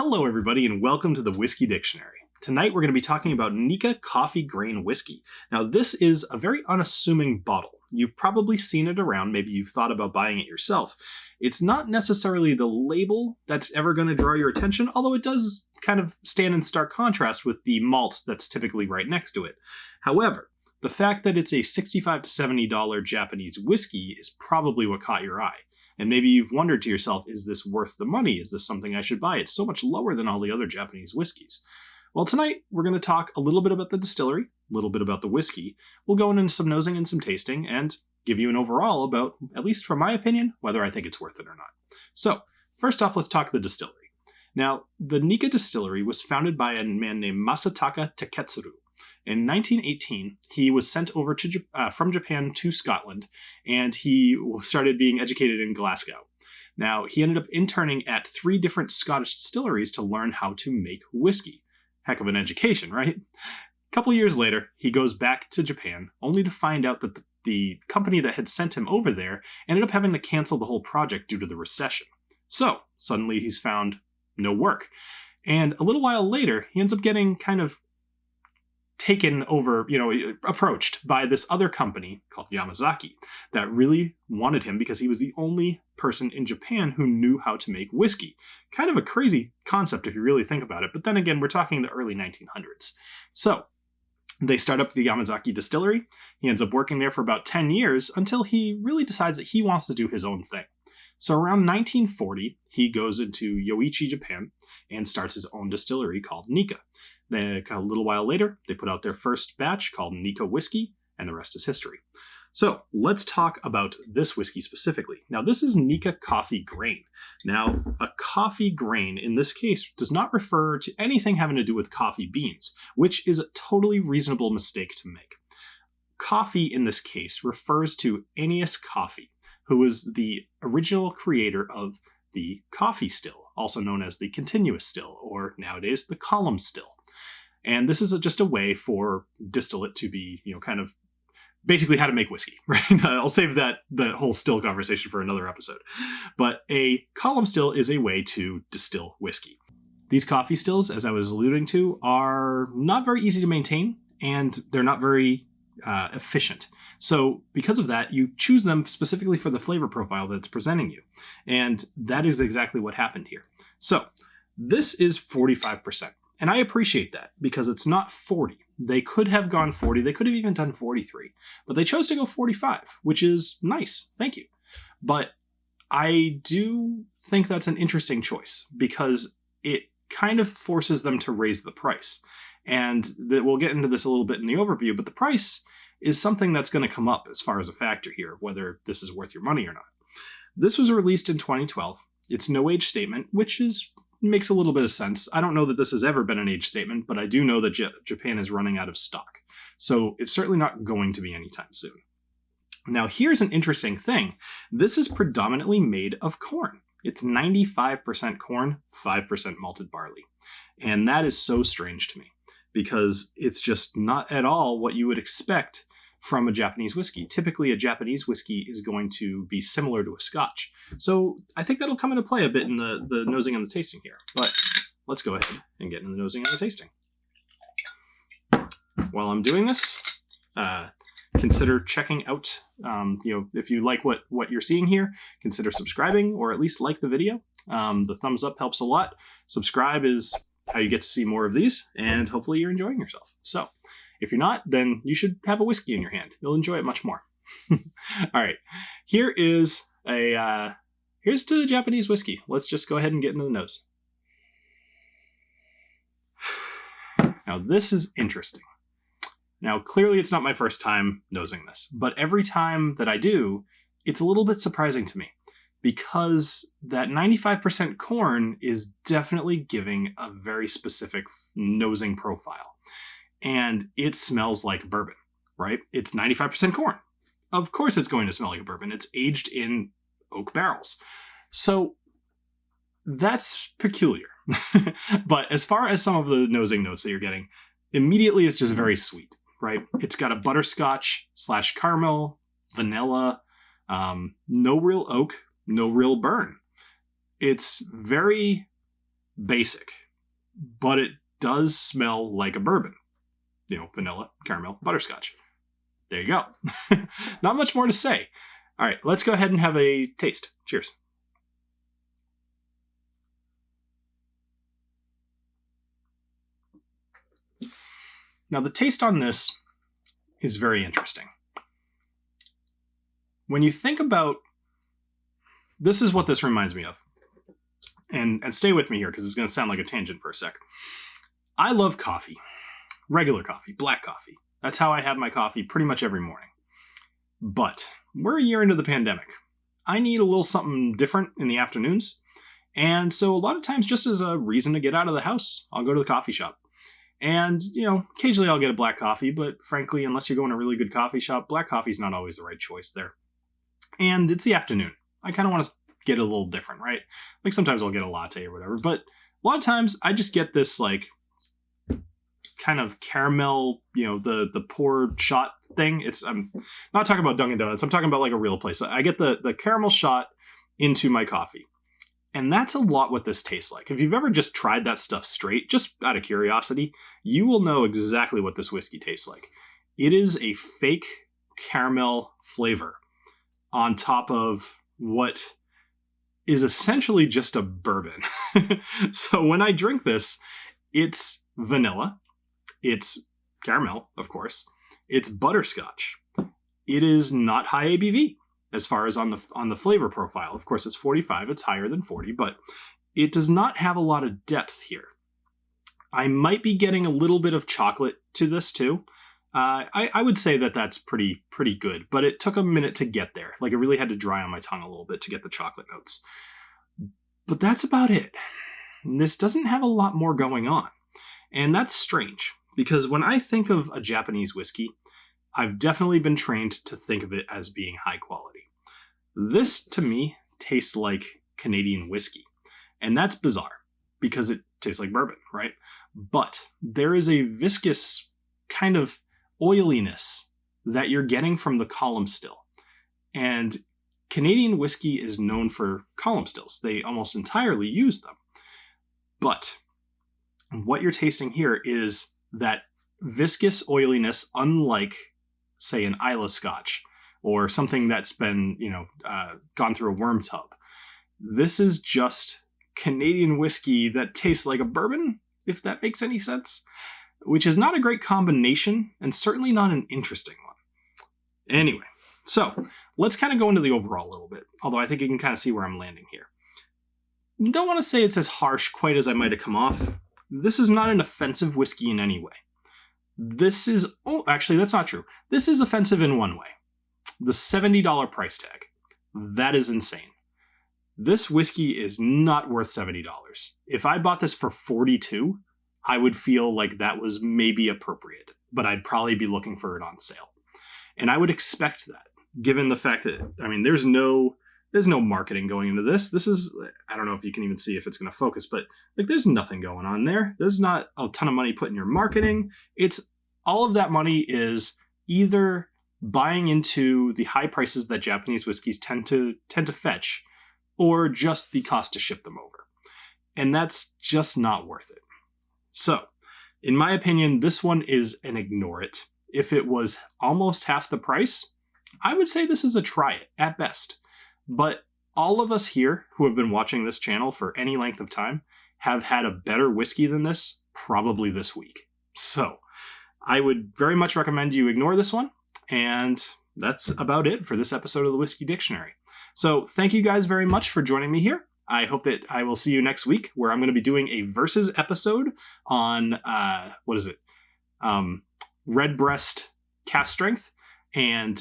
Hello everybody and welcome to the Whiskey Dictionary. Tonight we're going to be talking about Nikka Coffey Grain Whisky. Now this is a very unassuming bottle. You've probably seen it around, maybe you've thought about buying it yourself. It's not necessarily the label that's ever going to draw your attention, although it does kind of stand in stark contrast with the malt that's typically right next to it. However, the fact that it's a $65 to $70 Japanese whiskey is probably what caught your eye. And maybe you've wondered to yourself, is this worth the money? Is this something I should buy? It's so much lower than all the other Japanese whiskeys. Well, tonight we're going to talk a little bit about the distillery, a little bit about the whiskey. We'll go into some nosing and some tasting and give you an overall about, at least from my opinion, whether I think it's worth it or not. So, first off, let's talk the distillery. Now, the Nikka distillery was founded by a man named Masataka Taketsuru. In 1918, he was sent over from Japan to Scotland, and he started being educated in Glasgow. Now, he ended up interning at 3 different Scottish distilleries to learn how to make whiskey. Heck of an education, right? A couple years later, he goes back to Japan, only to find out that the company that had sent him over there ended up having to cancel the whole project due to the recession. So, suddenly he's found no work. And a little while later, he ends up getting kind of taken over, approached by this other company called Yamazaki that really wanted him because he was the only person in Japan who knew how to make whiskey. Kind of a crazy concept if you really think about it, but then again, we're talking the early 1900s. So they start up the Yamazaki distillery. He ends up working there for about 10 years until he really decides that he wants to do his own thing. So around 1940, he goes into Yoichi, Japan, and starts his own distillery called Nikka. Then a little while later, they put out their first batch called Nikka Whiskey, and the rest is history. So let's talk about this whiskey specifically. Now, this is Nikka Coffey Grain. Now, a coffee grain in this case does not refer to anything having to do with coffee beans, which is a totally reasonable mistake to make. Coffee in this case refers to Aeneas Coffey, who was the original creator of the coffee still, also known as the continuous still, or nowadays the column still. And this is just a way for distillate to be, kind of basically how to make whiskey, right? I'll save that whole still conversation for another episode. But a column still is a way to distill whiskey. These coffee stills, as I was alluding to, are not very easy to maintain, and they're not very efficient. So because of that, you choose them specifically for the flavor profile that's presenting you. And that is exactly what happened here. So this is 45%. And I appreciate that because it's not 40. They could have gone 40. They could have even done 43. But they chose to go 45, which is nice. Thank you. But I do think that's an interesting choice because it kind of forces them to raise the price. And we'll get into this a little bit in the overview, but the price is something that's going to come up as far as a factor here, whether this is worth your money or not. This was released in 2012. It's no age statement, which makes a little bit of sense. I don't know that this has ever been an age statement, but I do know that Japan is running out of stock. So it's certainly not going to be anytime soon. Now, here's an interesting thing. This is predominantly made of corn. It's 95% corn, 5% malted barley. And that is so strange to me because it's just not at all what you would expect from a Japanese whiskey. Typically, a Japanese whiskey is going to be similar to a Scotch. So I think that'll come into play a bit in the nosing and the tasting here. But let's go ahead and get into the nosing and the tasting. While I'm doing this, consider checking out, if you like what you're seeing here, consider subscribing or at least like the video. The thumbs up helps a lot. Subscribe is how you get to see more of these, and hopefully you're enjoying yourself. So if you're not, then you should have a whiskey in your hand. You'll enjoy it much more. All right, here's to the Japanese whiskey. Let's just go ahead and get into the nose. Now, this is interesting. Now, clearly it's not my first time nosing this, but every time that I do, it's a little bit surprising to me because that 95% corn is definitely giving a very specific nosing profile. And it smells like bourbon, right? It's 95% corn. Of course it's going to smell like a bourbon. It's aged in oak barrels. So that's peculiar. But as far as some of the nosing notes that you're getting, immediately it's just very sweet, right? It's got a butterscotch / caramel, vanilla, no real oak, no real burn. It's very basic, but it does smell like a bourbon. Vanilla, caramel, butterscotch. There you go. Not much more to say. All right, let's go ahead and have a taste. Cheers. Now, the taste on this is very interesting. When you think about, this is what this reminds me of. And stay with me here because it's going to sound like a tangent for a sec. I love coffee. Regular coffee, black coffee. That's how I have my coffee pretty much every morning. But we're a year into the pandemic. I need a little something different in the afternoons. And so a lot of times, just as a reason to get out of the house, I'll go to the coffee shop. And, occasionally I'll get a black coffee, but frankly, unless you're going to a really good coffee shop, black coffee is not always the right choice there. And it's the afternoon. I kind of want to get a little different, right? Like sometimes I'll get a latte or whatever, but a lot of times I just get this like kind of caramel, the pour shot thing. I'm not talking about Dunkin' Donuts. I'm talking about like a real place. I get the caramel shot into my coffee. And that's a lot what this tastes like. If you've ever just tried that stuff straight, just out of curiosity, you will know exactly what this whiskey tastes like. It is a fake caramel flavor on top of what is essentially just a bourbon. So when I drink this, it's vanilla, it's caramel, of course, it's butterscotch. It is not high ABV. As far as on the flavor profile. Of course, it's 45. It's higher than 40, but it does not have a lot of depth here. I might be getting a little bit of chocolate to this too. I would say that that's pretty good, but it took a minute to get there. Like, it really had to dry on my tongue a little bit to get the chocolate notes. But that's about it. And this doesn't have a lot more going on. And that's strange, because when I think of a Japanese whiskey, I've definitely been trained to think of it as being high quality. This, to me, tastes like Canadian whiskey. And that's bizarre, because it tastes like bourbon, right? But there is a viscous kind of oiliness that you're getting from the column still. And Canadian whiskey is known for column stills. They almost entirely use them. But what you're tasting here is that viscous oiliness, unlike, say, an Islay Scotch or something that's been, gone through a worm tub. This is just Canadian whiskey that tastes like a bourbon, if that makes any sense, which is not a great combination and certainly not an interesting one. Anyway, so let's kind of go into the overall a little bit, although I think you can kind of see where I'm landing here. Don't want to say it's as harsh quite as I might have come off. This is not an offensive whiskey in any way. Actually, that's not true. This is offensive in one way. The $70 price tag. That is insane. This whiskey is not worth $70. If I bought this for $42, I would feel like that was maybe appropriate, but I'd probably be looking for it on sale. And I would expect that, given the fact that, there's no marketing going into this. This is, I don't know if you can even see if it's going to focus, but there's nothing going on there. There's not a ton of money put in your marketing. It's all of that money is either buying into the high prices that Japanese whiskeys tend to fetch, or just the cost to ship them over. And that's just not worth it. So, in my opinion, this one is an ignore it. If it was almost half the price, I would say this is a try it at best. But all of us here who have been watching this channel for any length of time have had a better whiskey than this probably this week. So I would very much recommend you ignore this one. And that's about it for this episode of the Whiskey Dictionary. So thank you guys very much for joining me here. I hope that I will see you next week, where I'm going to be doing a versus episode on, Redbreast Cask Strength and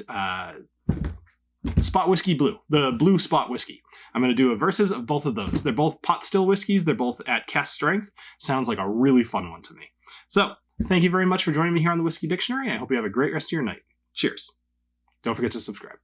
Spot Whiskey Blue, the Blue Spot Whiskey. I'm going to do a versus of both of those. They're both pot still whiskeys. They're both at cask strength. Sounds like a really fun one to me. So thank you very much for joining me here on the Whiskey Dictionary. I hope you have a great rest of your night. Cheers. Don't forget to subscribe.